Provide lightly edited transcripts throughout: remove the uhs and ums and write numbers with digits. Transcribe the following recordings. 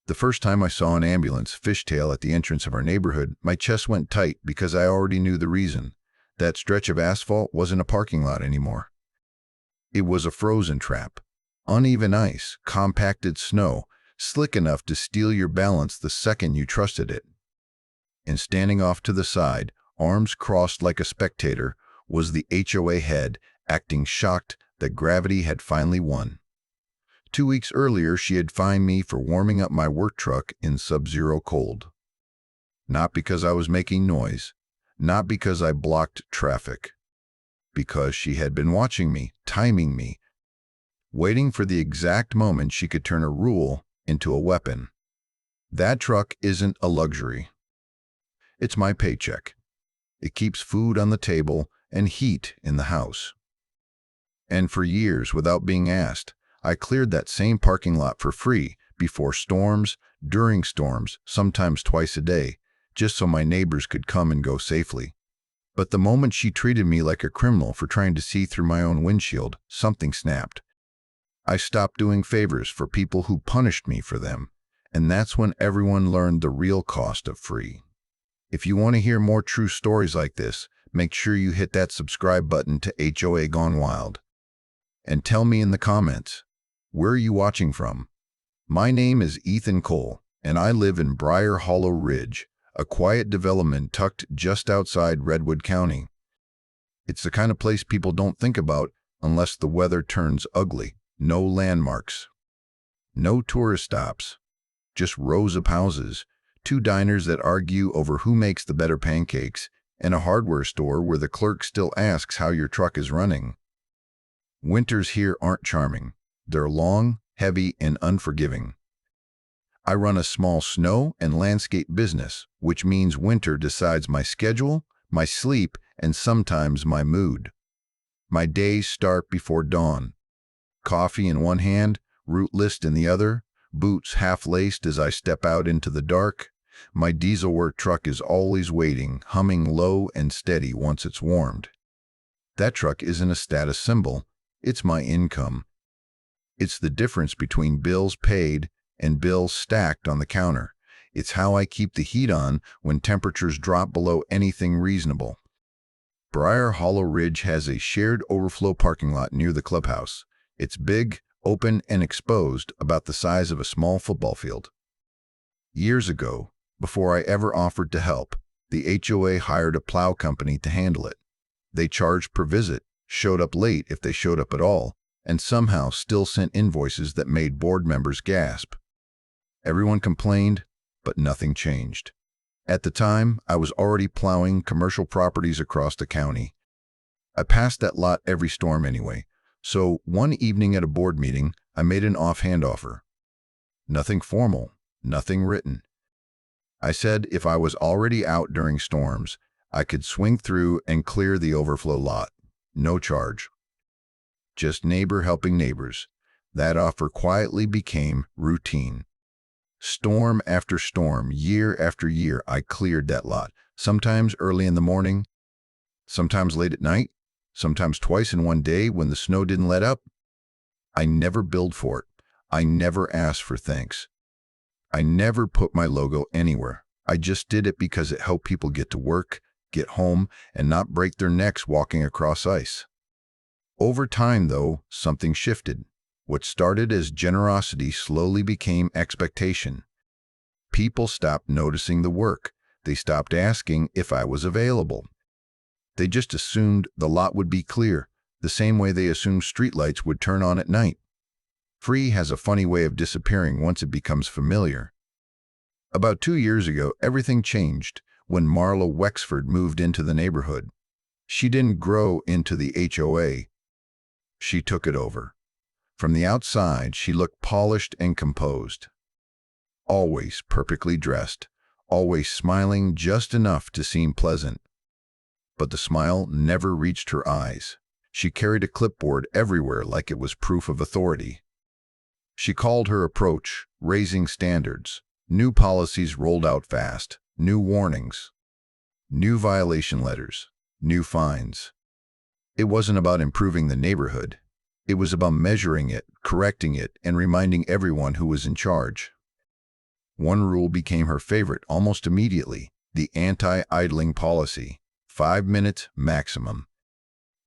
The first time I saw an ambulance fishtail at the entrance of our neighborhood, my chest went tight because I already knew the reason. That stretch of asphalt wasn't a parking lot anymore. It was a frozen trap. Uneven ice, compacted snow, slick enough to steal your balance the second you trusted it. And standing off to the side, arms crossed like a spectator, was the HOA head, acting shocked that gravity had finally won. 2 weeks earlier, she had fined me for warming up my work truck in sub-zero cold. Not because I was making noise, not because I blocked traffic, because she had been watching me, timing me, waiting for the exact moment she could turn a rule into a weapon. That truck isn't a luxury. It's my paycheck. It keeps food on the table and heat in the house. And for years, without being asked, I cleared that same parking lot for free, before storms, during storms, sometimes twice a day, just so my neighbors could come and go safely. But the moment she treated me like a criminal for trying to see through my own windshield, something snapped. I stopped doing favors for people who punished me for them, and that's when everyone learned the real cost of free. If you want to hear more true stories like this, make sure you hit that subscribe button to HOA Gone Wild. And tell me in the comments, where are you watching from? My name is Ethan Cole, and I live in Briar Hollow Ridge, a quiet development tucked just outside Redwood County. It's the kind of place people don't think about unless the weather turns ugly. No landmarks, no tourist stops, just rows of houses, 2 diners that argue over who makes the better pancakes, and a hardware store where the clerk still asks how your truck is running. Winters here aren't charming. They're long, heavy, and unforgiving. I run a small snow and landscape business, which means winter decides my schedule, my sleep, and sometimes my mood. My days start before dawn. Coffee in one hand, route list in the other, boots half-laced as I step out into the dark. My diesel work truck is always waiting, humming low and steady once it's warmed. That truck isn't a status symbol, it's my income. It's the difference between bills paid and bills stacked on the counter. It's how I keep the heat on when temperatures drop below anything reasonable. Briar Hollow Ridge has a shared overflow parking lot near the clubhouse. It's big, open, and exposed, about the size of a small football field. Years ago, before I ever offered to help, the HOA hired a plow company to handle it. They charged per visit, showed up late if they showed up at all, and somehow still sent invoices that made board members gasp. Everyone complained, but nothing changed. At the time, I was already plowing commercial properties across the county. I passed that lot every storm anyway, so one evening at a board meeting, I made an offhand offer. Nothing formal, nothing written. I said if I was already out during storms, I could swing through and clear the overflow lot. No charge. Just neighbor helping neighbors. That offer quietly became routine. Storm after storm, year after year, I cleared that lot, sometimes early in the morning, sometimes late at night, sometimes twice in one day when the snow didn't let up. I never billed for it. I never asked for thanks. I never put my logo anywhere. I just did it because it helped people get to work, get home, and not break their necks walking across ice. Over time, though, something shifted. What started as generosity slowly became expectation. People stopped noticing the work. They stopped asking if I was available. They just assumed the lot would be clear, the same way they assumed streetlights would turn on at night. Free has a funny way of disappearing once it becomes familiar. About 2 years ago, everything changed when Marla Wexford moved into the neighborhood. She didn't grow into the HOA. She took it over. From the outside, she looked polished and composed. Always perfectly dressed, always smiling just enough to seem pleasant. But the smile never reached her eyes. She carried a clipboard everywhere like it was proof of authority. She called her approach raising standards. New policies rolled out fast, new warnings, new violation letters, new fines. It wasn't about improving the neighborhood. It was about measuring it, correcting it, and reminding everyone who was in charge. One rule became her favorite almost immediately: the anti-idling policy. 5 minutes maximum.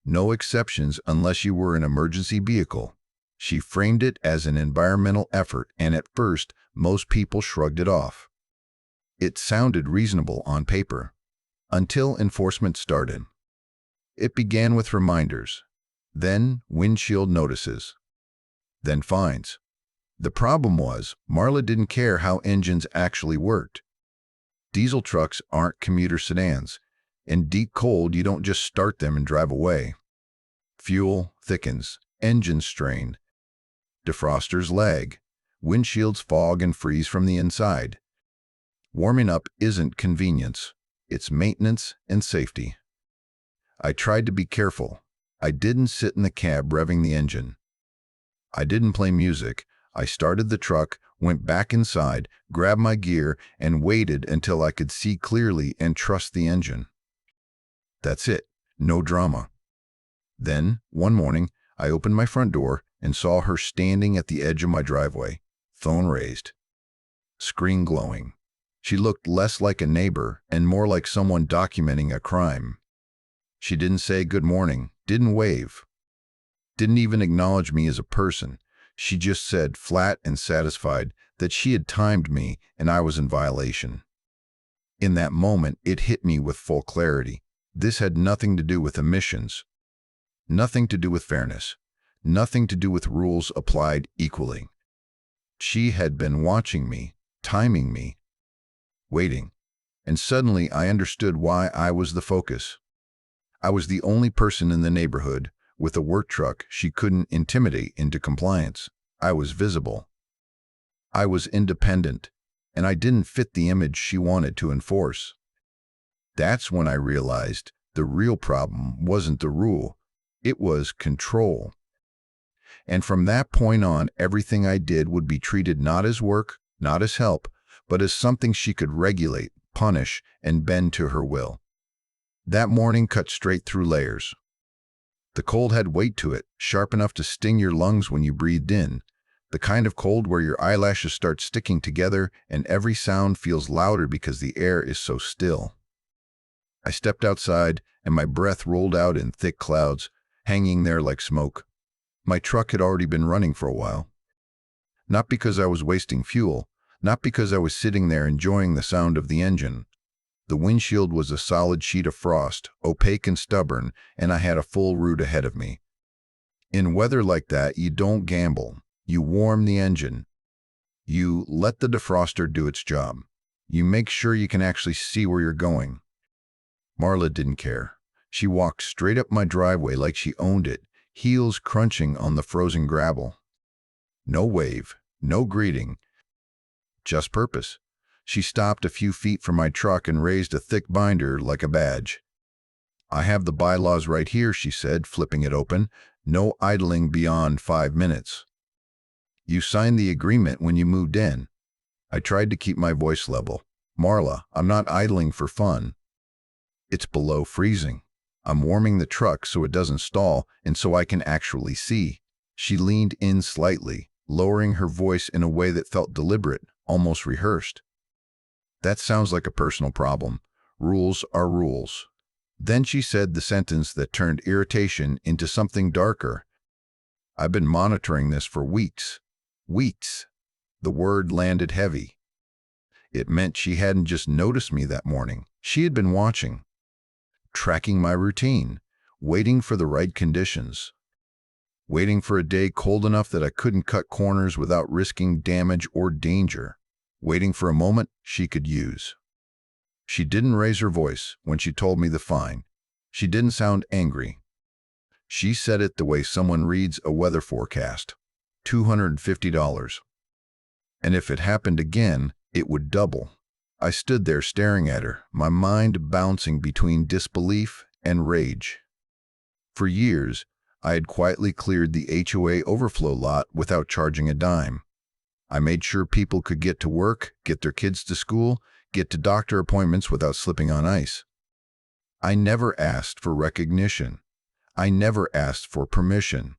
No exceptions unless you were an emergency vehicle. She framed it as an environmental effort, and at first, most people shrugged it off. It sounded reasonable on paper, until enforcement started. It began with reminders, then windshield notices, then fines. The problem was, Marla didn't care how engines actually worked. Diesel trucks aren't commuter sedans. In deep cold, you don't just start them and drive away. Fuel thickens, engines strain, defrosters lag, windshields fog and freeze from the inside. Warming up isn't convenience, it's maintenance and safety. I tried to be careful. I didn't sit in the cab revving the engine. I didn't play music. I started the truck, went back inside, grabbed my gear, and waited until I could see clearly and trust the engine. That's it. No drama. Then, one morning, I opened my front door and saw her standing at the edge of my driveway, phone raised, screen glowing. She looked less like a neighbor and more like someone documenting a crime. She didn't say good morning, didn't wave, didn't even acknowledge me as a person. She just said, flat and satisfied, that she had timed me and I was in violation. In that moment, it hit me with full clarity. This had nothing to do with emissions, nothing to do with fairness, nothing to do with rules applied equally. She had been watching me, timing me, waiting, and suddenly I understood why I was the focus. I was the only person in the neighborhood with a work truck she couldn't intimidate into compliance. I was visible. I was independent, and I didn't fit the image she wanted to enforce. That's when I realized the real problem wasn't the rule, it was control. And from that point on, everything I did would be treated not as work, not as help, but as something she could regulate, punish, and bend to her will. That morning cut straight through layers. The cold had weight to it, sharp enough to sting your lungs when you breathed in, the kind of cold where your eyelashes start sticking together and every sound feels louder because the air is so still. I stepped outside, and my breath rolled out in thick clouds, hanging there like smoke. My truck had already been running for a while. Not because I was wasting fuel, not because I was sitting there enjoying the sound of the engine. The windshield was a solid sheet of frost, opaque and stubborn, and I had a full route ahead of me. In weather like that, you don't gamble. You warm the engine. You let the defroster do its job. You make sure you can actually see where you're going. Marla didn't care. She walked straight up my driveway like she owned it, heels crunching on the frozen gravel. No wave, no greeting, just purpose. She stopped a few feet from my truck and raised a thick binder like a badge. "I have the bylaws right here," she said, flipping it open. "No idling beyond 5 minutes. You signed the agreement when you moved in." I tried to keep my voice level. "Marla, I'm not idling for fun. It's below freezing. I'm warming the truck so it doesn't stall and so I can actually see." She leaned in slightly, lowering her voice in a way that felt deliberate, almost rehearsed. "That sounds like a personal problem. Rules are rules." Then she said the sentence that turned irritation into something darker. "I've been monitoring this for weeks." Weeks. The word landed heavy. It meant she hadn't just noticed me that morning. She had been watching, tracking my routine, waiting for the right conditions, waiting for a day cold enough that I couldn't cut corners without risking damage or danger, waiting for a moment she could use. She didn't raise her voice when she told me the fine. She didn't sound angry. She said it the way someone reads a weather forecast: $250. And if it happened again, it would double. I stood there staring at her, my mind bouncing between disbelief and rage. For years, I had quietly cleared the HOA overflow lot without charging a dime. I made sure people could get to work, get their kids to school, get to doctor appointments without slipping on ice. I never asked for recognition. I never asked for permission.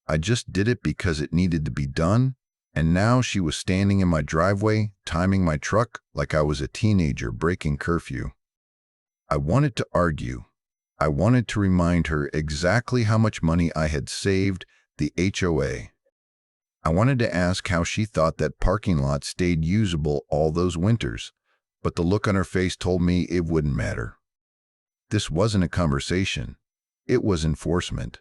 I just did it because it needed to be done, and now she was standing in my driveway, timing my truck like I was a teenager breaking curfew. I wanted to argue. I wanted to remind her exactly how much money I had saved the HOA. I wanted to ask how she thought that parking lot stayed usable all those winters, but the look on her face told me it wouldn't matter. This wasn't a conversation. It was enforcement.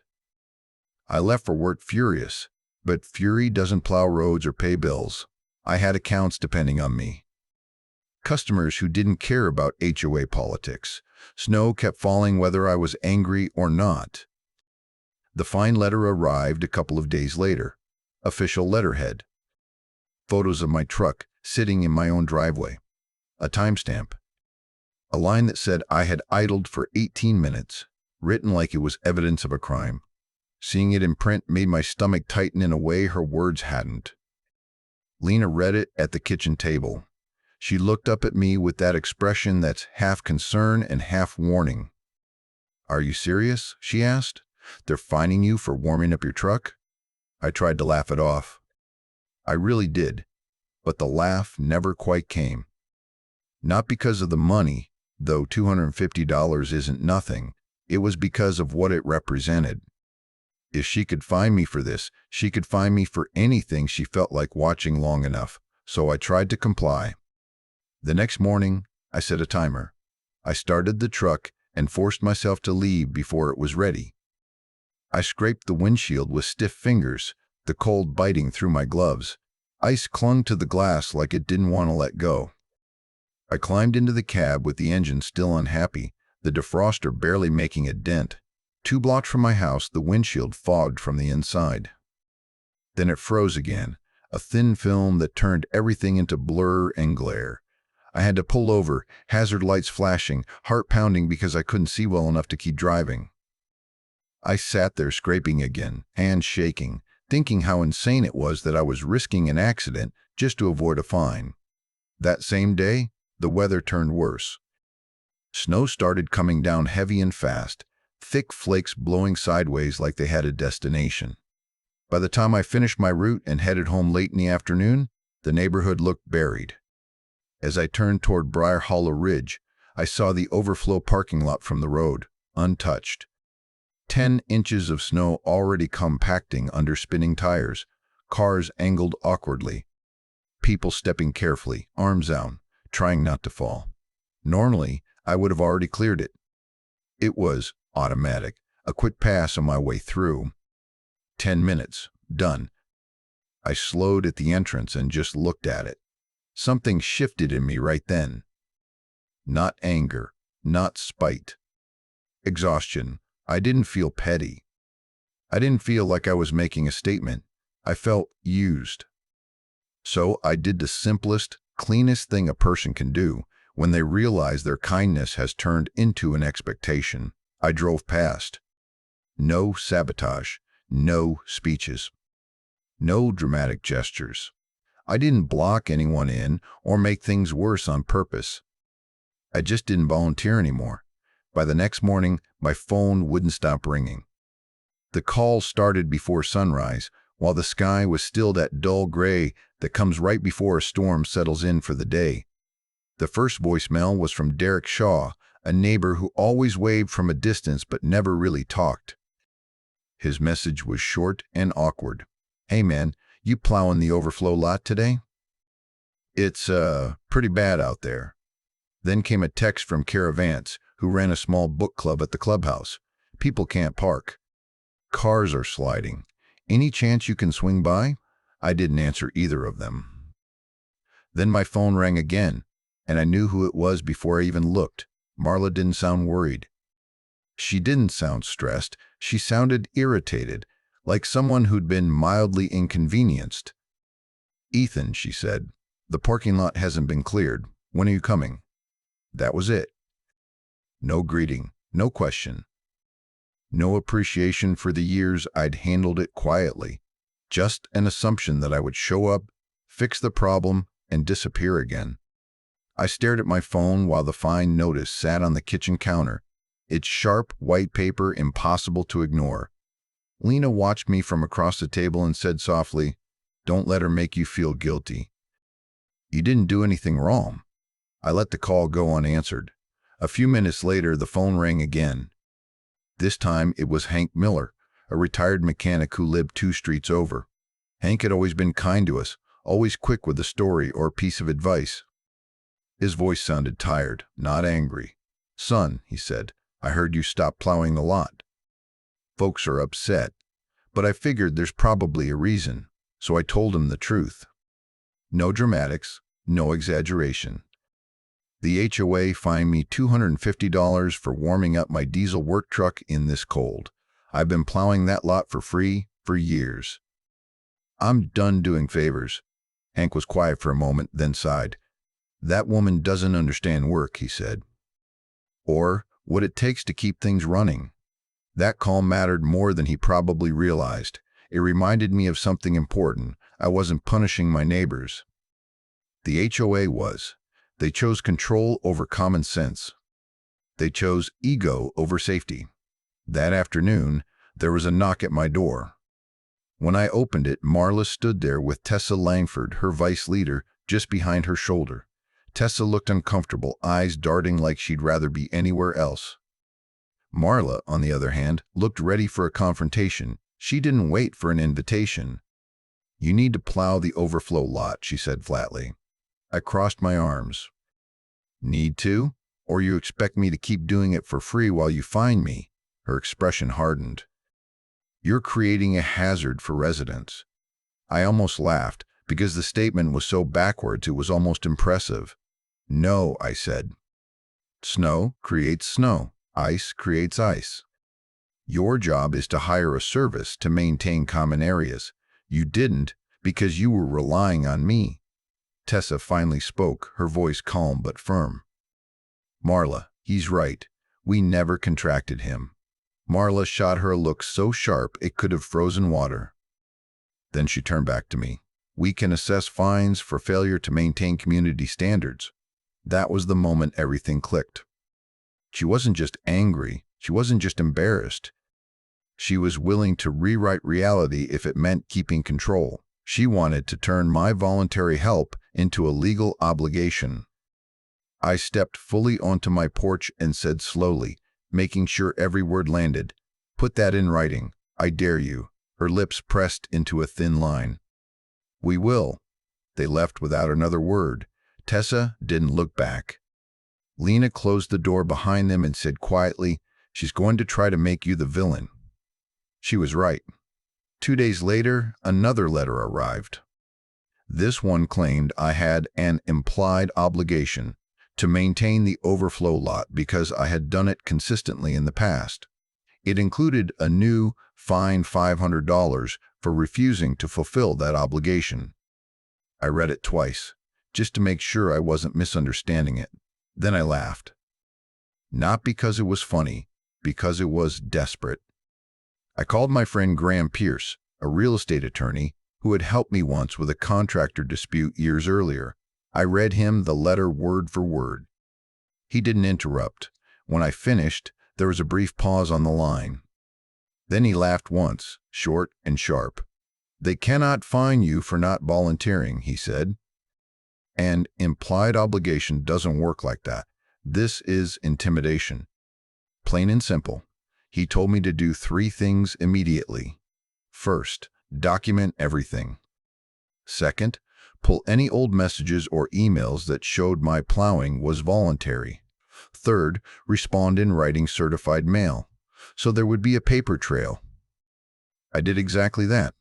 I left for work furious, but fury doesn't plow roads or pay bills. I had accounts depending on me. Customers who didn't care about HOA politics. Snow kept falling whether I was angry or not. The fine letter arrived a couple of days later. Official letterhead. Photos of my truck sitting in my own driveway. A timestamp. A line that said I had idled for 18 minutes, written like it was evidence of a crime. Seeing it in print made my stomach tighten in a way her words hadn't. Lena read it at the kitchen table. She looked up at me with that expression that's half concern and half warning. "Are you serious?" she asked. "They're fining you for warming up your truck?" I tried to laugh it off. I really did, but the laugh never quite came. Not because of the money, though $250 isn't nothing. It was because of what it represented. If she could fine me for this, she could fine me for anything she felt like watching long enough, so I tried to comply. The next morning, I set a timer. I started the truck and forced myself to leave before it was ready. I scraped the windshield with stiff fingers, the cold biting through my gloves. Ice clung to the glass like it didn't want to let go. I climbed into the cab with the engine still unhappy, the defroster barely making a dent. 2 blocks from my house, the windshield fogged from the inside. Then it froze again, a thin film that turned everything into blur and glare. I had to pull over, hazard lights flashing, heart pounding because I couldn't see well enough to keep driving. I sat there scraping again, hands shaking, thinking how insane it was that I was risking an accident just to avoid a fine. That same day, the weather turned worse. Snow started coming down heavy and fast, thick flakes blowing sideways like they had a destination. By the time I finished my route and headed home late in the afternoon, the neighborhood looked buried. As I turned toward Briar Hollow Ridge, I saw the overflow parking lot from the road, untouched. 10 inches of snow already compacting under spinning tires, cars angled awkwardly, people stepping carefully, arms out, trying not to fall. Normally, I would have already cleared it. It was automatic, a quick pass on my way through. 10 minutes, done. I slowed at the entrance and just looked at it. Something shifted in me right then. Not anger, not spite. Exhaustion. I didn't feel petty. I didn't feel like I was making a statement. I felt used. So I did the simplest, cleanest thing a person can do when they realize their kindness has turned into an expectation. I drove past. No sabotage, no speeches, no dramatic gestures. I didn't block anyone in or make things worse on purpose. I just didn't volunteer anymore. By the next morning, my phone wouldn't stop ringing. The call started before sunrise, while the sky was still that dull gray that comes right before a storm settles in for the day. The first voicemail was from Derek Shaw, a neighbor who always waved from a distance but never really talked. His message was short and awkward. "Hey man, you plowing the overflow lot today? It's pretty bad out there." Then came a text from Kara Vance, who ran a small book club at the clubhouse. "People can't park. Cars are sliding. Any chance you can swing by?" I didn't answer either of them. Then my phone rang again, and I knew who it was before I even looked. Marla didn't sound worried. She didn't sound stressed. She sounded irritated, like someone who'd been mildly inconvenienced. "Ethan," she said, "the parking lot hasn't been cleared. When are you coming?" That was it. No greeting, no question. No appreciation for the years I'd handled it quietly. Just an assumption that I would show up, fix the problem, and disappear again. I stared at my phone while the fine notice sat on the kitchen counter, its sharp white paper impossible to ignore. Lena watched me from across the table and said softly, "Don't let her make you feel guilty." You didn't do anything wrong. I let the call go unanswered. A few minutes later, the phone rang again. This time it was Hank Miller, a retired mechanic who lived 2 streets over. Hank had always been kind to us, always quick with a story or a piece of advice. His voice sounded tired, not angry. "Son," he said, "I heard you stopped plowing the lot. Folks are upset, but I figured there's probably a reason, so I told him the truth. No dramatics, no exaggeration. The HOA fined me $250 for warming up my diesel work truck in this cold. I've been plowing that lot for free for years. I'm done doing favors." Hank was quiet for a moment, then sighed. "That woman doesn't understand work," he said, "or what it takes to keep things running." That call mattered more than he probably realized. It reminded me of something important. I wasn't punishing my neighbors. The HOA was. They chose control over common sense. They chose ego over safety. That afternoon, there was a knock at my door. When I opened it, Marla stood there with Tessa Langford, her vice leader, just behind her shoulder. Tessa looked uncomfortable, eyes darting like she'd rather be anywhere else. Marla, on the other hand, looked ready for a confrontation. She didn't wait for an invitation. "You need to plow the overflow lot," she said flatly. I crossed my arms. "Need to? Or you expect me to keep doing it for free while you fine me?" Her expression hardened. "You're creating a hazard for residents." I almost laughed, because the statement was so backwards it was almost impressive. "No," I said. "Snow creates snow. Ice creates ice. Your job is to hire a service to maintain common areas. You didn't because you were relying on me." Tessa finally spoke, her voice calm but firm. "Marla, he's right. We never contracted him." Marla shot her a look so sharp it could have frozen water. Then she turned back to me. "We can assess fines for failure to maintain community standards." That was the moment everything clicked. She wasn't just angry. She wasn't just embarrassed. She was willing to rewrite reality if it meant keeping control. She wanted to turn my voluntary help into a legal obligation. I stepped fully onto my porch and said slowly, making sure every word landed, "Put that in writing. I dare you." Her lips pressed into a thin line. "We will." They left without another word. Tessa didn't look back. Lena closed the door behind them and said quietly, "She's going to try to make you the villain." She was right. 2 days later, another letter arrived. This one claimed I had an implied obligation to maintain the overflow lot because I had done it consistently in the past. It included a new fine $500 for refusing to fulfill that obligation. I read it twice, just to make sure I wasn't misunderstanding it. Then I laughed. Not because it was funny, because it was desperate. I called my friend Graham Pierce, a real estate attorney who had helped me once with a contractor dispute years earlier. I read him the letter word for word. He didn't interrupt. When I finished, there was a brief pause on the line. Then he laughed once, short and sharp. "They cannot fine you for not volunteering," he said. "And implied obligation doesn't work like that. This is intimidation." Plain and simple. He told me to do 3 things immediately. First, document everything. Second, pull any old messages or emails that showed my plowing was voluntary. Third, respond in writing certified mail, so there would be a paper trail. I did exactly that.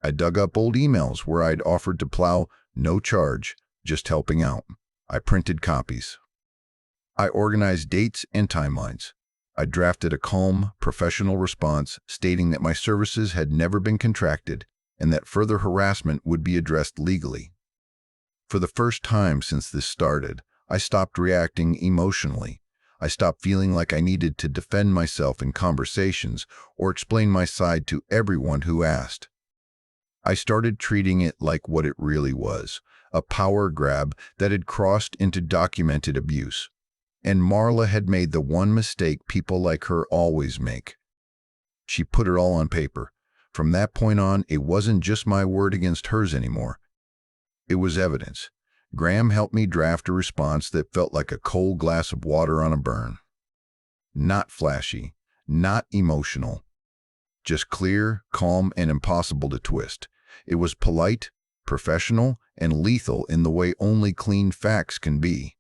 I dug up old emails where I'd offered to plow, no charge, just helping out. I printed copies. I organized dates and timelines. I drafted a calm, professional response stating that my services had never been contracted and that further harassment would be addressed legally. For the first time since this started, I stopped reacting emotionally. I stopped feeling like I needed to defend myself in conversations or explain my side to everyone who asked. I started treating it like what it really was, a power grab that had crossed into documented abuse. And Marla had made the one mistake people like her always make. She put it all on paper. From that point on, it wasn't just my word against hers anymore. It was evidence. Graham helped me draft a response that felt like a cold glass of water on a burn. Not flashy, not emotional, just clear, calm, and impossible to twist. It was polite, professional, and lethal in the way only clean facts can be.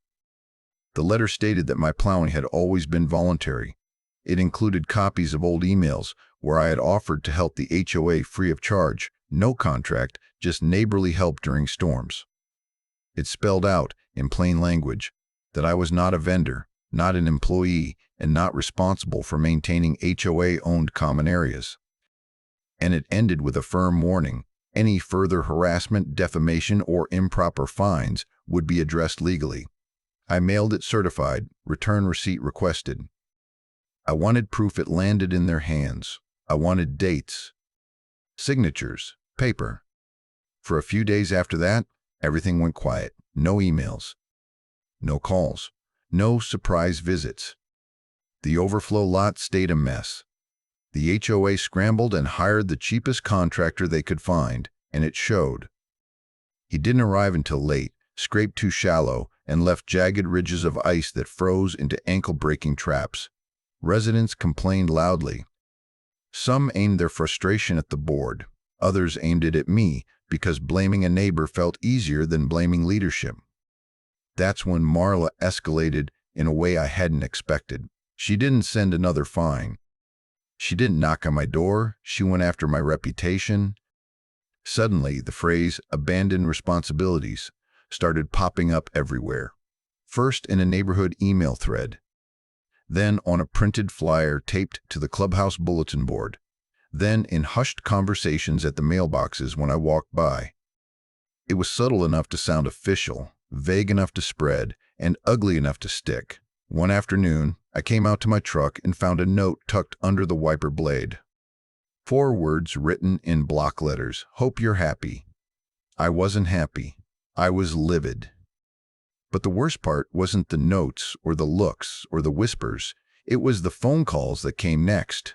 The letter stated that my plowing had always been voluntary. It included copies of old emails where I had offered to help the HOA free of charge, no contract, just neighborly help during storms. It spelled out, in plain language, that I was not a vendor, not an employee, and not responsible for maintaining HOA-owned common areas. And it ended with a firm warning: any further harassment, defamation, or improper fines would be addressed legally. I mailed it certified, return receipt requested. I wanted proof it landed in their hands. I wanted dates, signatures, paper. For a few days after that, everything went quiet. No emails, no calls, no surprise visits. The overflow lot stayed a mess. The HOA scrambled and hired the cheapest contractor they could find, and it showed. He didn't arrive until late, scraped too shallow, and left jagged ridges of ice that froze into ankle-breaking traps. Residents complained loudly. Some aimed their frustration at the board. Others aimed it at me because blaming a neighbor felt easier than blaming leadership. That's when Marla escalated in a way I hadn't expected. She didn't send another fine. She didn't knock on my door. She went after my reputation. Suddenly, the phrase "abandoned responsibilities" started popping up everywhere. First in a neighborhood email thread, then on a printed flyer taped to the clubhouse bulletin board, then in hushed conversations at the mailboxes when I walked by. It was subtle enough to sound official, vague enough to spread, and ugly enough to stick. One afternoon, I came out to my truck and found a note tucked under the wiper blade. 4 words written in block letters: "Hope you're happy." I wasn't happy. I was livid. But the worst part wasn't the notes or the looks or the whispers. It was the phone calls that came next.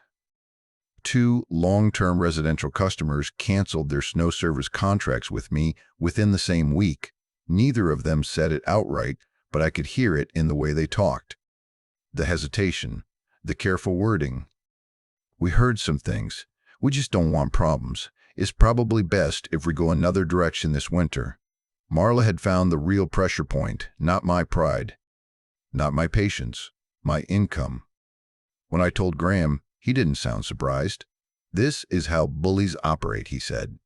2 long-term residential customers canceled their snow service contracts with me within the same week. Neither of them said it outright, but I could hear it in the way they talked. The hesitation, the careful wording. "We heard some things. We just don't want problems. It's probably best if we go another direction this winter." Marla had found the real pressure point, not my pride, not my patience, my income. When I told Graham, he didn't sound surprised. "This is how bullies operate," he said.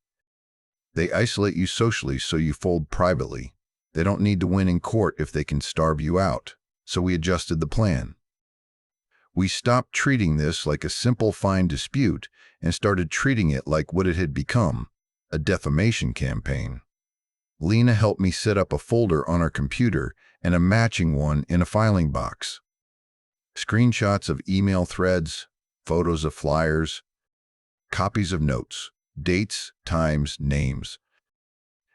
"They isolate you socially so you fold privately. They don't need to win in court if they can starve you out." So we adjusted the plan. We stopped treating this like a simple fine dispute and started treating it like what it had become: a defamation campaign. Lena helped me set up a folder on our computer and a matching one in a filing box. Screenshots of email threads, photos of flyers, copies of notes, dates, times, names.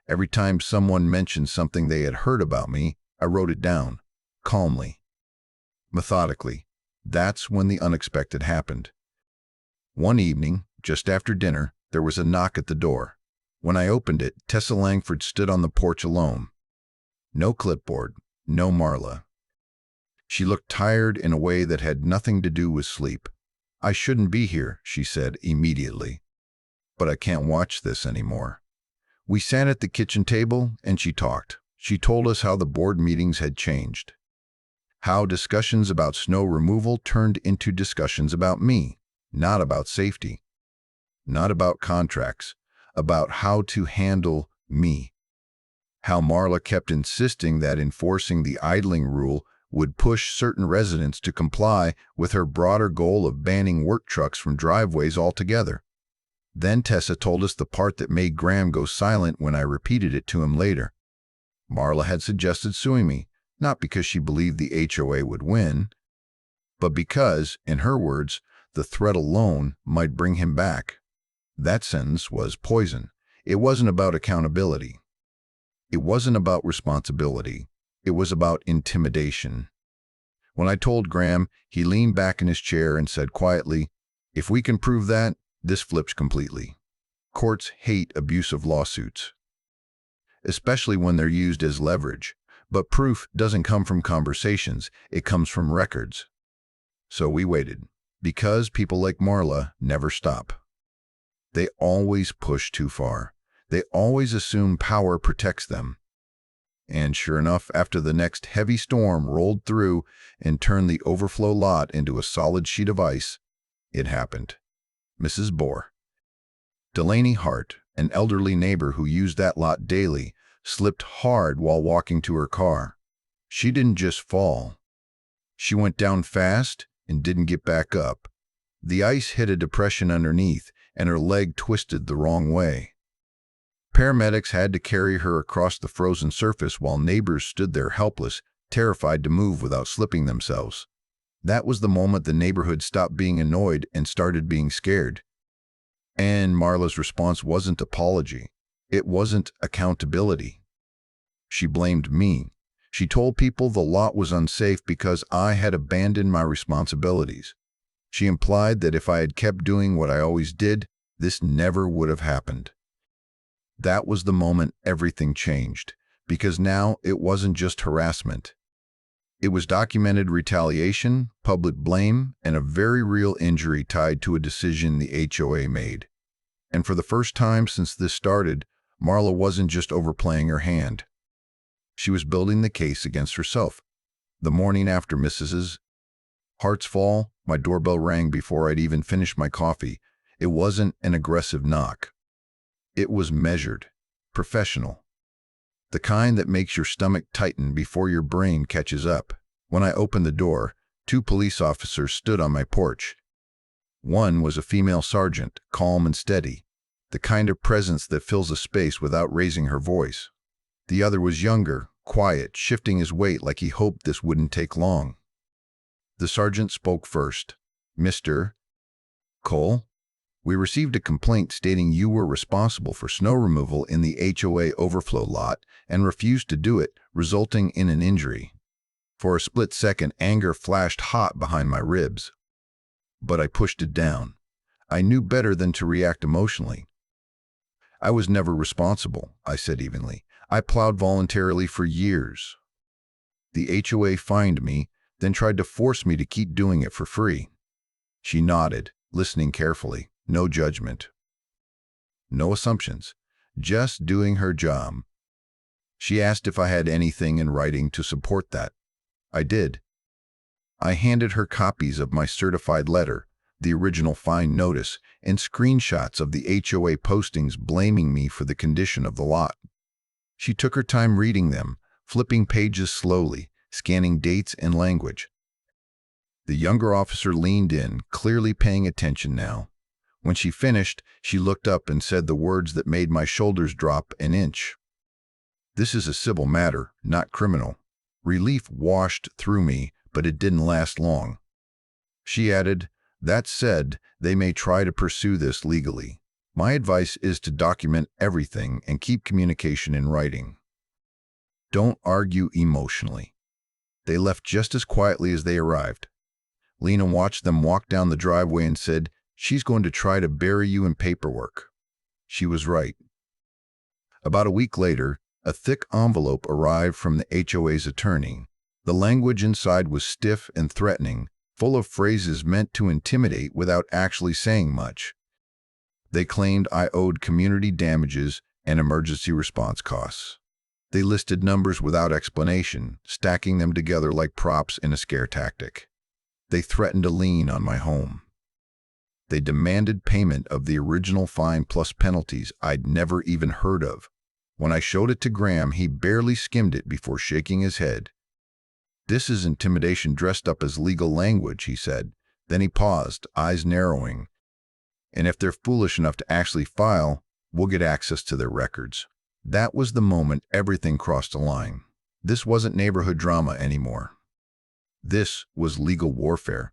Every time someone mentioned something they had heard about me, I wrote it down, calmly, methodically. That's when the unexpected happened. One evening, just after dinner, there was a knock at the door. When I opened it, Tessa Langford stood on the porch alone. No clipboard, no Marla. She looked tired in a way that had nothing to do with sleep. "I shouldn't be here," she said immediately. "But I can't watch this anymore." We sat at the kitchen table and she talked. She told us how the board meetings had changed. How discussions about snow removal turned into discussions about me, not about safety, not about contracts, about how to handle me. How Marla kept insisting that enforcing the idling rule would push certain residents to comply with her broader goal of banning work trucks from driveways altogether. Then Tessa told us the part that made Graham go silent when I repeated it to him later. Marla had suggested suing me, not because she believed the HOA would win, but because, in her words, the threat alone might bring him back. That sentence was poison. It wasn't about accountability. It wasn't about responsibility. It was about intimidation. When I told Graham, he leaned back in his chair and said quietly, "If we can prove that, this flips completely. Courts hate abusive lawsuits." especially when they're used as leverage. But proof doesn't come from conversations, it comes from records. So we waited, because people like Marla never stop. They always push too far. They always assume power protects them. And sure enough, after the next heavy storm rolled through and turned the overflow lot into a solid sheet of ice, it happened. Mrs. Bohr, Delaney Hart, an elderly neighbor who used that lot daily, slipped hard while walking to her car. She didn't just fall. She went down fast and didn't get back up. The ice hit a depression underneath, and her leg twisted the wrong way. Paramedics had to carry her across the frozen surface while neighbors stood there helpless, terrified to move without slipping themselves. That was the moment the neighborhood stopped being annoyed and started being scared. And Marla's response wasn't apology. It wasn't accountability. She blamed me. She told people the lot was unsafe because I had abandoned my responsibilities. She implied that if I had kept doing what I always did, this never would have happened. That was the moment everything changed, because now it wasn't just harassment. It was documented retaliation, public blame, and a very real injury tied to a decision the HOA made. And for the first time since this started, Marla wasn't just overplaying her hand. She was building the case against herself. The morning after Mrs. Hart's fall, my doorbell rang before I'd even finished my coffee. It wasn't an aggressive knock. It was measured, professional. The kind that makes your stomach tighten before your brain catches up. When I opened the door, 2 police officers stood on my porch. One was a female sergeant, calm and steady, the kind of presence that fills a space without raising her voice. The other was younger, quiet, shifting his weight like he hoped this wouldn't take long. The sergeant spoke first. "Mr. Cole, we received a complaint stating you were responsible for snow removal in the HOA overflow lot and refused to do it, resulting in an injury." For a split second, anger flashed hot behind my ribs. But I pushed it down. I knew better than to react emotionally. "I was never responsible," I said evenly. "I plowed voluntarily for years. The HOA fined me, then tried to force me to keep doing it for free." She nodded, listening carefully. No judgment. No assumptions. Just doing her job. She asked if I had anything in writing to support that. I did. I handed her copies of my certified letter, the original fine notice, and screenshots of the HOA postings blaming me for the condition of the lot. She took her time reading them, flipping pages slowly, scanning dates and language. The younger officer leaned in, clearly paying attention now. When she finished, she looked up and said the words that made my shoulders drop an inch. "This is a civil matter, not criminal." Relief washed through me, but it didn't last long. She added, "That said, they may try to pursue this legally. My advice is to document everything and keep communication in writing. Don't argue emotionally." They left just as quietly as they arrived. Lena watched them walk down the driveway and said, "She's going to try to bury you in paperwork." She was right. About a week later, a thick envelope arrived from the HOA's attorney. The language inside was stiff and threatening, full of phrases meant to intimidate without actually saying much. They claimed I owed community damages and emergency response costs. They listed numbers without explanation, stacking them together like props in a scare tactic. They threatened a lien on my home. They demanded payment of the original fine plus penalties I'd never even heard of. When I showed it to Graham, he barely skimmed it before shaking his head. "This is intimidation dressed up as legal language," he said. Then he paused, eyes narrowing. "And if they're foolish enough to actually file, we'll get access to their records." That was the moment everything crossed a line. This wasn't neighborhood drama anymore. This was legal warfare.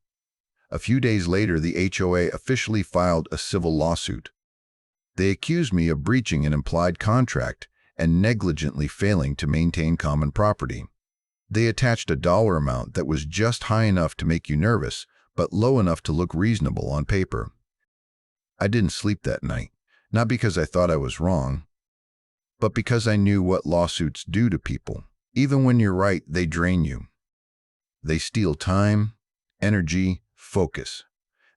A few days later, the HOA officially filed a civil lawsuit. They accused me of breaching an implied contract and negligently failing to maintain common property. They attached a dollar amount that was just high enough to make you nervous, but low enough to look reasonable on paper. I didn't sleep that night, not because I thought I was wrong, but because I knew what lawsuits do to people. Even when you're right, they drain you. They steal time, energy, focus.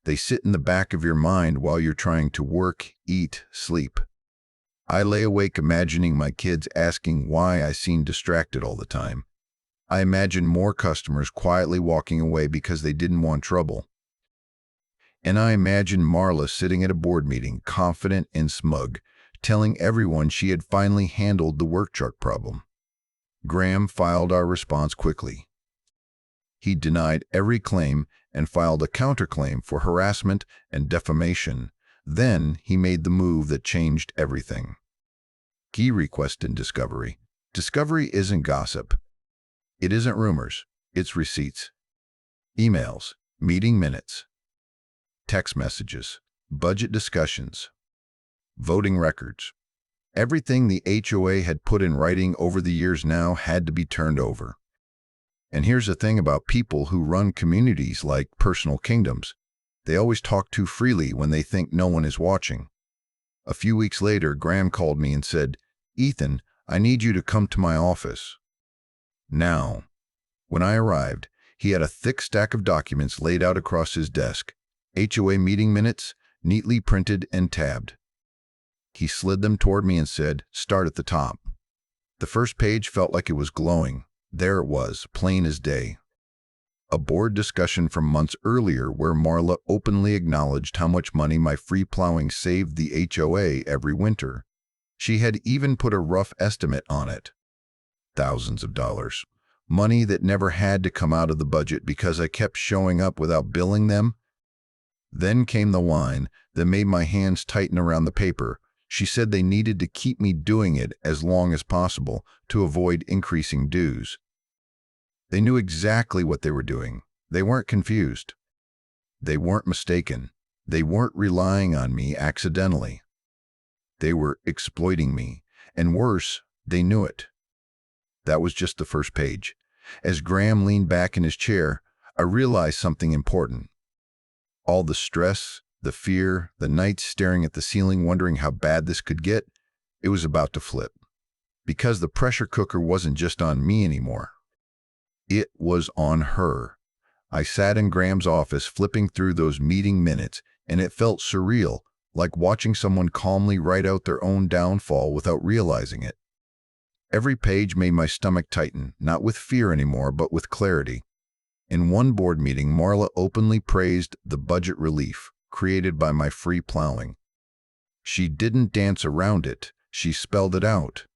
They sit in the back of your mind while you're trying to work, eat, sleep. I lay awake imagining my kids asking why I seem distracted all the time. I imagine more customers quietly walking away because they didn't want trouble. And I imagine Marla sitting at a board meeting, confident and smug, telling everyone she had finally handled the work truck problem. Graham filed our response quickly. He denied every claim and filed a counterclaim for harassment and defamation. Then he made the move that changed everything. Key request in discovery. Discovery isn't gossip. It isn't rumors. It's receipts. Emails, meeting minutes, text messages, budget discussions, voting records. Everything the HOA had put in writing over the years now had to be turned over. And here's the thing about people who run communities like personal kingdoms. They always talk too freely when they think no one is watching. A few weeks later, Graham called me and said, "Ethan, I need you to come to my office." Now, when I arrived, he had a thick stack of documents laid out across his desk, HOA meeting minutes, neatly printed and tabbed. He slid them toward me and said, "Start at the top." The first page felt like it was glowing. There it was, plain as day. A board discussion from months earlier where Marla openly acknowledged how much money my free plowing saved the HOA every winter. She had even put a rough estimate on it. Thousands of dollars. Money that never had to come out of the budget because I kept showing up without billing them. Then came the whine that made my hands tighten around the paper. She said they needed to keep me doing it as long as possible to avoid increasing dues. They knew exactly what they were doing. They weren't confused. They weren't mistaken. They weren't relying on me accidentally. They were exploiting me, and worse, they knew it. That was just the first page. As Graham leaned back in his chair, I realized something important. All the stress, the fear, the nights staring at the ceiling wondering how bad this could get, it was about to flip. Because the pressure cooker wasn't just on me anymore. It was on her. I sat in Graham's office flipping through those meeting minutes, and it felt surreal, like watching someone calmly write out their own downfall without realizing it. Every page made my stomach tighten, not with fear anymore, but with clarity. In one board meeting, Marla openly praised the budget relief created by my free plowing. She didn't dance around it, she spelled it out.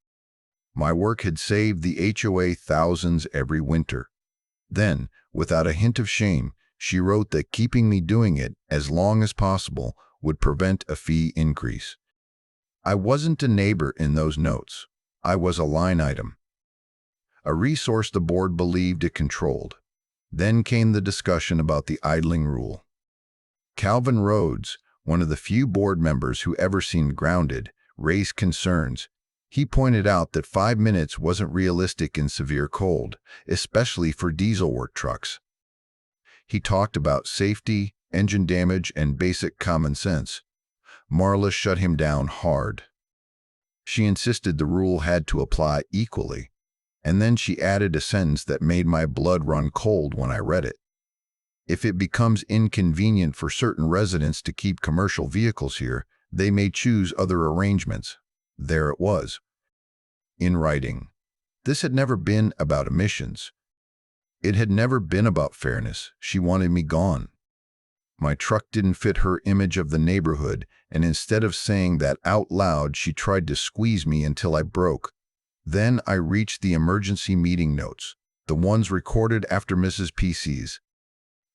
My work had saved the HOA thousands every winter. Then, without a hint of shame, she wrote that keeping me doing it as long as possible would prevent a fee increase. I wasn't a neighbor in those notes. I was a line item. A resource the board believed it controlled. Then came the discussion about the idling rule. Calvin Rhodes, one of the few board members who ever seemed grounded, raised concerns. He pointed out that 5 minutes wasn't realistic in severe cold, especially for diesel work trucks. He talked about safety, engine damage, and basic common sense. Marla shut him down hard. She insisted the rule had to apply equally, and then she added a sentence that made my blood run cold when I read it. If it becomes inconvenient for certain residents to keep commercial vehicles here, they may choose other arrangements. There it was. In writing. This had never been about emissions. It had never been about fairness. She wanted me gone. My truck didn't fit her image of the neighborhood, and instead of saying that out loud, she tried to squeeze me until I broke. Then I reached the emergency meeting notes, the ones recorded after Mrs. PC's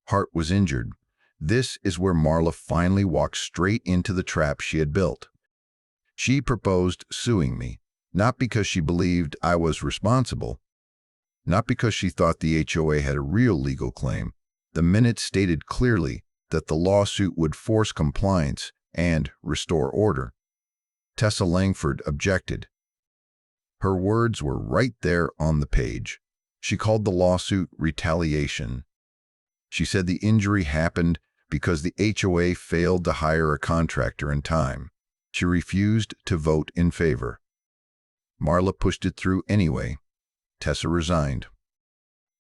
heart was injured. This is where Marla finally walked straight into the trap she had built. She proposed suing me, not because she believed I was responsible, not because she thought the HOA had a real legal claim. The minutes stated clearly that the lawsuit would force compliance and restore order. Tessa Langford objected. Her words were right there on the page. She called the lawsuit retaliation. She said the injury happened because the HOA failed to hire a contractor in time. She refused to vote in favor. Marla pushed it through anyway. Tessa resigned.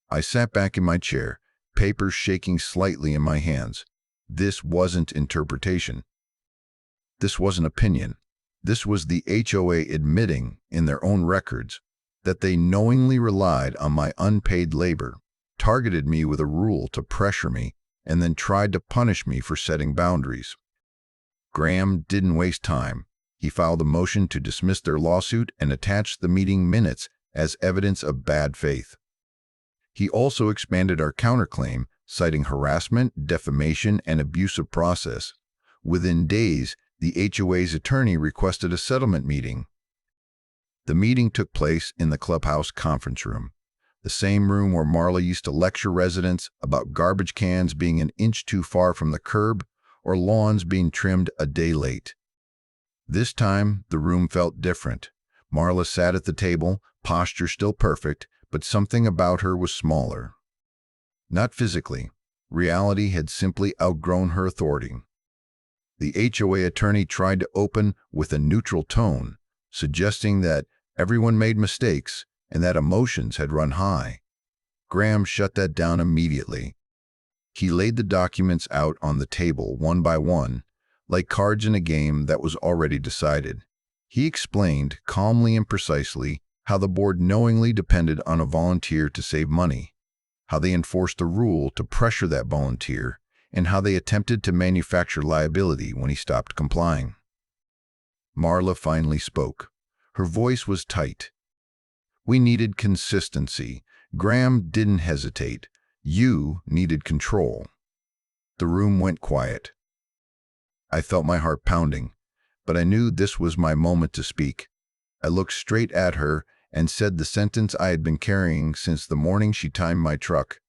I sat back in my chair, papers shaking slightly in my hands. This wasn't interpretation. This wasn't opinion. This was the HOA admitting, in their own records, that they knowingly relied on my unpaid labor, targeted me with a rule to pressure me, and then tried to punish me for setting boundaries. Graham didn't waste time. He filed a motion to dismiss their lawsuit and attached the meeting minutes as evidence of bad faith. He also expanded our counterclaim, citing harassment, defamation, and abusive process. Within days, the HOA's attorney requested a settlement meeting. The meeting took place in the clubhouse conference room, the same room where Marla used to lecture residents about garbage cans being an inch too far from the curb or lawns being trimmed a day late. This time, the room felt different. Marla sat at the table, posture still perfect, but something about her was smaller. Not physically. Reality had simply outgrown her authority. The HOA attorney tried to open with a neutral tone, suggesting that everyone made mistakes and that emotions had run high. Graham shut that down immediately. He laid the documents out on the table one by one, like cards in a game that was already decided. He explained, calmly and precisely, how the board knowingly depended on a volunteer to save money, how they enforced the rule to pressure that volunteer, and how they attempted to manufacture liability when he stopped complying. Marla finally spoke. Her voice was tight. We needed consistency. Graham didn't hesitate. You needed control. The room went quiet. I felt my heart pounding, but I knew this was my moment to speak. I looked straight at her and said the sentence I had been carrying since the morning she timed my truck.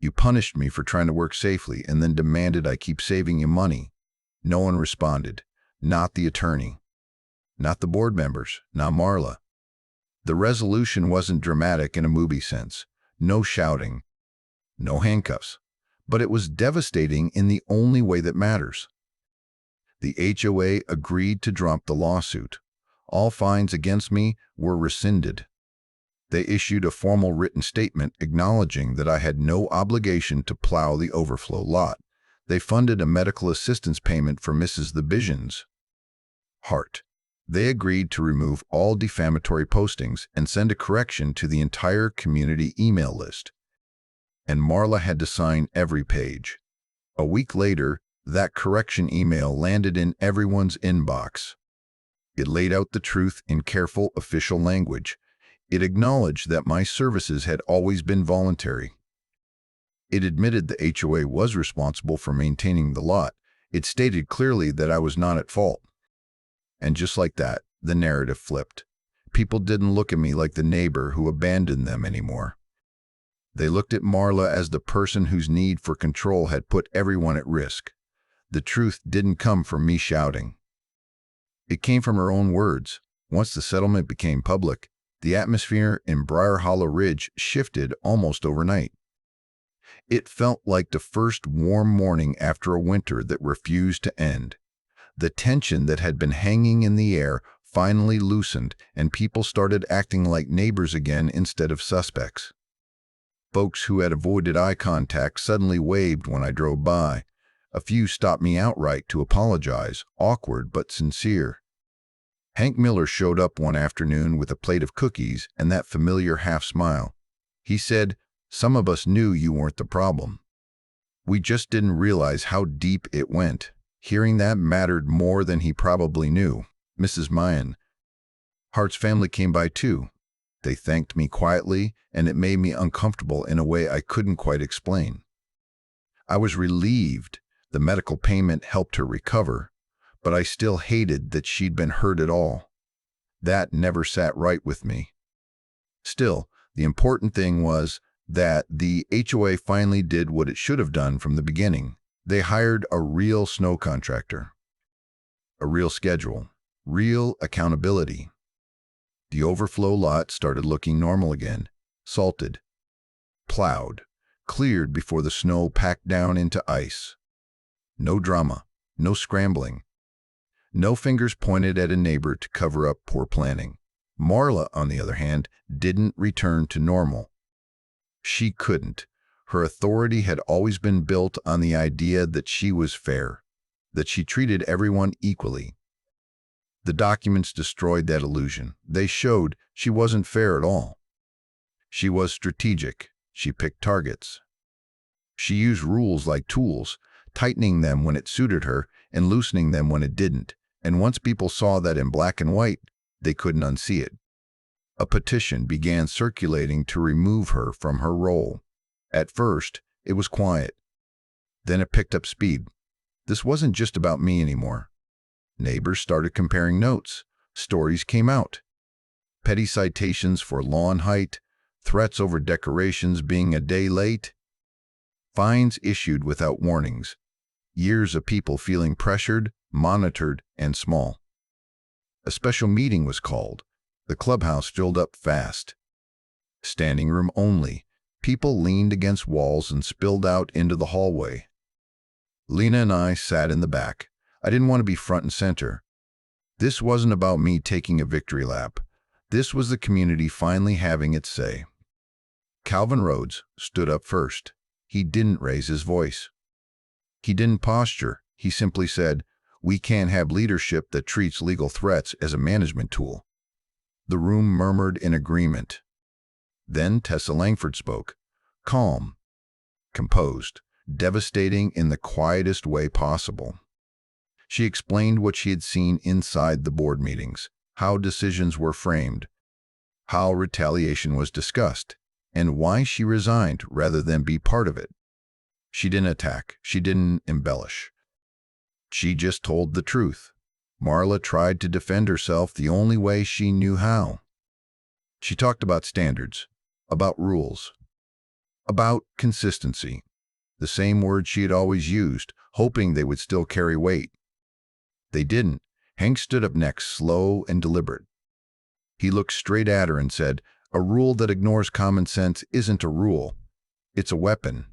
You punished me for trying to work safely and then demanded I keep saving you money. No one responded. Not the attorney. Not the board members. Not Marla. The resolution wasn't dramatic in a movie sense. No shouting. No handcuffs. But it was devastating in the only way that matters. The HOA agreed to drop the lawsuit. All fines against me were rescinded. They issued a formal written statement acknowledging that I had no obligation to plow the overflow lot. They funded a medical assistance payment for Mrs. The Vision's heart. They agreed to remove all defamatory postings and send a correction to the entire community email list. And Marla had to sign every page. A week later, that correction email landed in everyone's inbox. It laid out the truth in careful official language. It acknowledged that my services had always been voluntary. It admitted the HOA was responsible for maintaining the lot. It stated clearly that I was not at fault. And just like that, the narrative flipped. People didn't look at me like the neighbor who abandoned them anymore. They looked at Marla as the person whose need for control had put everyone at risk. The truth didn't come from me shouting. It came from her own words. Once the settlement became public, the atmosphere in Briar Hollow Ridge shifted almost overnight. It felt like the first warm morning after a winter that refused to end. The tension that had been hanging in the air finally loosened, and people started acting like neighbors again instead of suspects. Folks who had avoided eye contact suddenly waved when I drove by. A few stopped me outright to apologize, awkward but sincere. Hank Miller showed up one afternoon with a plate of cookies and that familiar half-smile. He said, "Some of us knew you weren't the problem. We just didn't realize how deep it went." Hearing that mattered more than he probably knew. Mrs. Mayan, Hart's family came by too. They thanked me quietly, and it made me uncomfortable in a way I couldn't quite explain. I was relieved the medical payment helped her recover, but I still hated that she'd been hurt at all. That never sat right with me. Still, the important thing was that the HOA finally did what it should have done from the beginning. They hired a real snow contractor. A real schedule. Real accountability. The overflow lot started looking normal again. Salted. Plowed. Cleared before the snow packed down into ice. No drama. No scrambling. No fingers pointed at a neighbor to cover up poor planning. Marla, on the other hand, didn't return to normal. She couldn't. Her authority had always been built on the idea that she was fair, that she treated everyone equally. The documents destroyed that illusion. They showed she wasn't fair at all. She was strategic. She picked targets. She used rules like tools, tightening them when it suited her and loosening them when it didn't. And once people saw that in black and white, they couldn't unsee it. A petition began circulating to remove her from her role. At first, it was quiet. Then it picked up speed. This wasn't just about me anymore. Neighbors started comparing notes. Stories came out. Petty citations for lawn height, threats over decorations being a day late, fines issued without warnings, years of people feeling pressured, monitored, and small. A special meeting was called. The clubhouse filled up fast. Standing room only. People leaned against walls and spilled out into the hallway. Lena and I sat in the back. I didn't want to be front and center. This wasn't about me taking a victory lap. This was the community finally having its say. Calvin Rhodes stood up first. He didn't raise his voice. He didn't posture. He simply said, "We can't have leadership that treats legal threats as a management tool." The room murmured in agreement. Then Tessa Langford spoke, calm, composed, devastating in the quietest way possible. She explained what she had seen inside the board meetings, how decisions were framed, how retaliation was discussed, and why she resigned rather than be part of it. She didn't attack. She didn't embellish. She just told the truth. Marla tried to defend herself the only way she knew how. She talked about standards, about rules, about consistency, the same words she had always used, hoping they would still carry weight. They didn't. Hank stood up next, slow and deliberate. He looked straight at her and said, "A rule that ignores common sense isn't a rule. It's a weapon."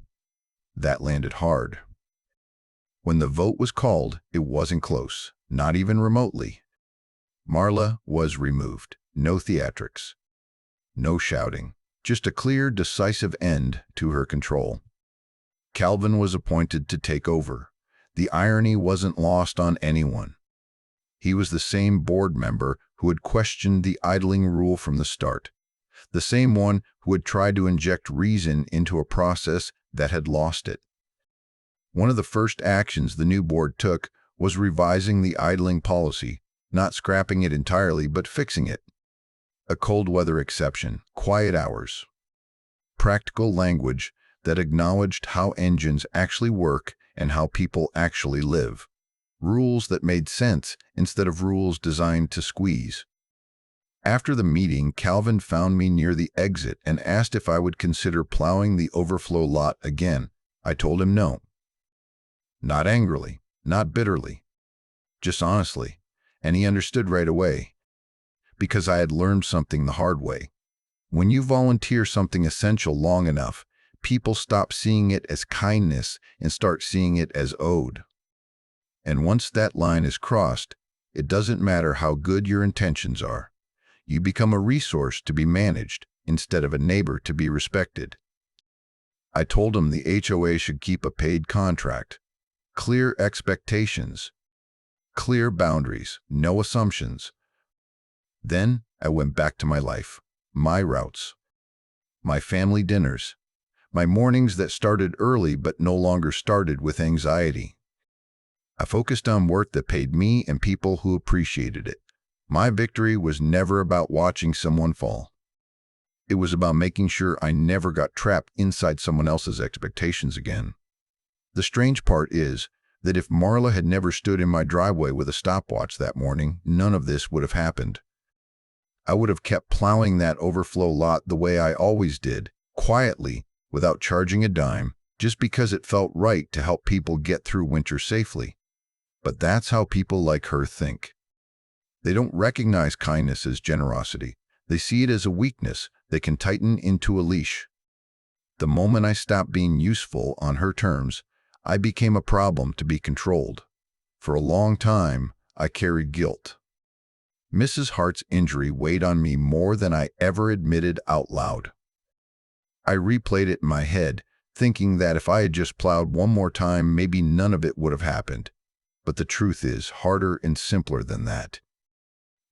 That landed hard. When the vote was called, it wasn't close, not even remotely. Marla was removed. No theatrics. No shouting. Just a clear, decisive end to her control. Calvin was appointed to take over. The irony wasn't lost on anyone. He was the same board member who had questioned the idling rule from the start, the same one who had tried to inject reason into a process that had lost it. One of the first actions the new board took was revising the idling policy, not scrapping it entirely, but fixing it. A cold weather exception, quiet hours, practical language that acknowledged how engines actually work and how people actually live. Rules that made sense instead of rules designed to squeeze. After the meeting, Calvin found me near the exit and asked if I would consider plowing the overflow lot again. I told him no. Not angrily, not bitterly, just honestly, and he understood right away, because I had learned something the hard way. When you volunteer something essential long enough, people stop seeing it as kindness and start seeing it as owed. And once that line is crossed, it doesn't matter how good your intentions are. You become a resource to be managed instead of a neighbor to be respected. I told him the HOA should keep a paid contract, clear expectations, clear boundaries, no assumptions. Then I went back to my life, my routes, my family dinners, my mornings that started early but no longer started with anxiety. I focused on work that paid me and people who appreciated it. My victory was never about watching someone fall. It was about making sure I never got trapped inside someone else's expectations again. The strange part is that if Marla had never stood in my driveway with a stopwatch that morning, none of this would have happened. I would have kept plowing that overflow lot the way I always did, quietly, without charging a dime, just because it felt right to help people get through winter safely. But that's how people like her think. They don't recognize kindness as generosity. They see it as a weakness they can tighten into a leash. The moment I stopped being useful on her terms, I became a problem to be controlled. For a long time, I carried guilt. Mrs. Hart's injury weighed on me more than I ever admitted out loud. I replayed it in my head, thinking that if I had just plowed one more time, maybe none of it would have happened. But the truth is harder and simpler than that.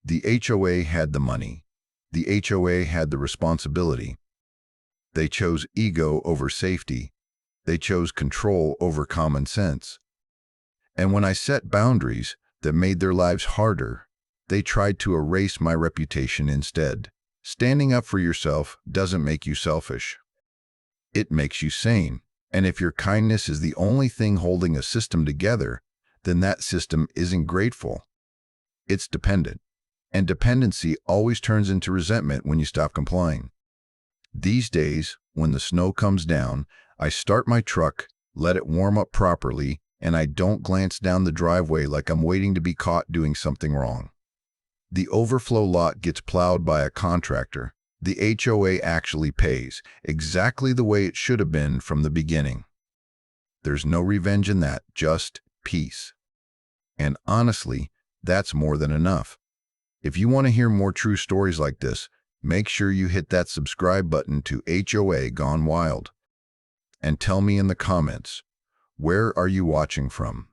The HOA had the money. The HOA had the responsibility. They chose ego over safety. They chose control over common sense. And when I set boundaries that made their lives harder, they tried to erase my reputation instead. Standing up for yourself doesn't make you selfish. It makes you sane. And if your kindness is the only thing holding a system together, then that system isn't grateful. It's dependent. And dependency always turns into resentment when you stop complying. These days, when the snow comes down, I start my truck, let it warm up properly, and I don't glance down the driveway like I'm waiting to be caught doing something wrong. The overflow lot gets plowed by a contractor. The HOA actually pays, exactly the way it should have been from the beginning. There's no revenge in that, just peace. And honestly, that's more than enough. If you want to hear more true stories like this, make sure you hit that subscribe button to HOA Gone Wild. And tell me in the comments, where are you watching from?